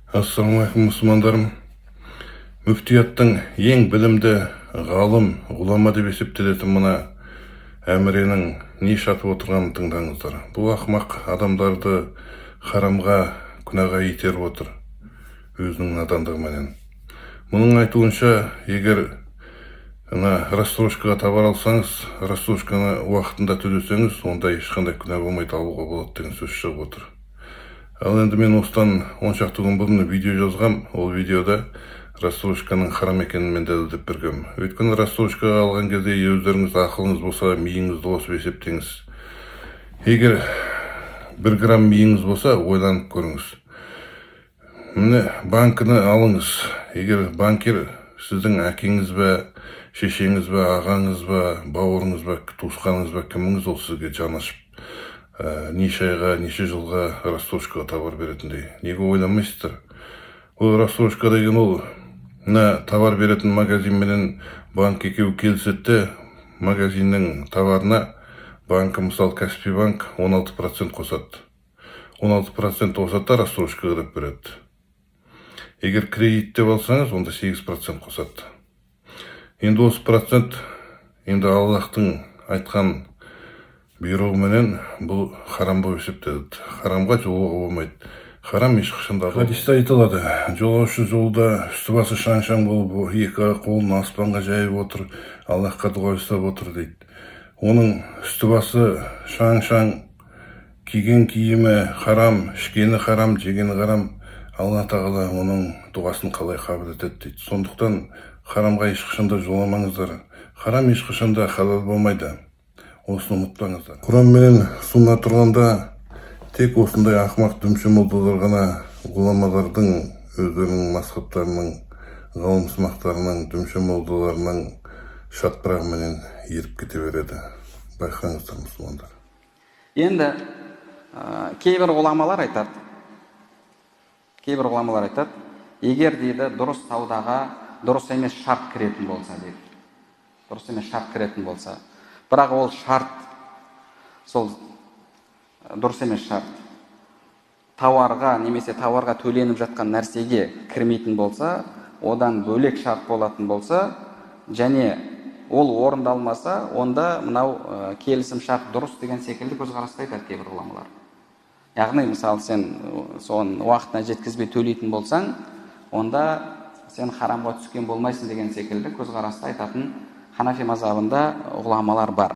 Ассалаумағалейкум мұсылмандарым. Мүфтияттың ең білімді ғалым, ғұлама деп есептелетін мына әміренің не шатып отырғанын тыңдаңыздар. Бұл ақымақ адамдарды харамға, күнәға итеріп отыр өзінің надандығыменен. Мұның айтуынша, егер рассрочкаға товар алсаңыз, рассрочканы уақытында төлесеңіз, онда ешқандай күнә болмайды, алуға болады деген сөз шығып отыр. Ал енді мен осыдан 10 шақты күн бұрын видео жазғам. Ол видеода рассрочканың харам екенін мен дәлелдеп бергем. Өйткені рассрочкаға алған кезде өздеріңіз ақылыңыз болса, миыңызды қосып есептеңіз. Егер 1 грамм миыңыз болса, ойланып көріңіз. Міне банкіні алыңыз. Егер банкир сіздің әкеңіз бе, шешеңіз бе, ағаңыз ба, бауырыңыз ба, туысқаныңыз ба, кіміңіз ол сізге жанашып неше айға, неше жылға рассрочкаға товар беретіндей. Неге ойламайсыздар? Ол рассрочка деген ол товар беретін магазин менен банк екеуі келіседі, магазиннің товарына банкі, мысалы Каспий банк 16% қосады. 16% қосады, рассрочкаға деп береді. Егер кредит деп алсаңыз, онда 8% қосады. Енді осы процент, енді Аллахтың айтқан бұйрығыменен бұл харам болып есептеледі. Харамға жолауға болмайды. Харам ешқашанда. Хадисте айтылады, жолаушы жолда үсті басы шаң-шаң болып, екі қолын аспанға жайып отыр, Аллахқа дұға жасап отыр дейді. Оның үсті басы шаң-шаң, киген киімі харам, ішкені харам, жегені харам, Алла тағала оның дұғасын қалай қабыл етеді дейді. Сондықтан харамға ешқашанда жоламаңыздар. Харам ешқашанда халал болмайды. Осыны ұмытпаңыздар. Құран менен сунна тұрғанда тек осындай ақымақ дүмші молдалар ғана ғұламалардың өздерінің мазһабтарының, ғалым-сымақтарының, дүмші молдаларының шатпырағыменен еріп кете береді. Байқаңыздар мұсылмандар. Енді кейбір ғұламалар айтады, егер дейді дұрыс саудаға дұрыс емес шарт кіретін болса дейді. Дұрыс емес шарт кіретін болса. Бірақ ол шарт, сол дұрыс емес шарт, тауарға немесе тауарға төленіп жатқан нәрсеге кірмейтін болса, одан бөлек шарт болатын болса, және ол орындалмаса, онда мынау келісім шарт дұрыс деген секілді көзқарасты айтады кейбір ғұламалар. Яғни, мысалы, сен соны уақытына жеткізбей төлейтін болсаң, онда сен харамға түскен болмайсың деген секілді көзқарасты айтатын Ханафи мазхабында ғұламалар бар.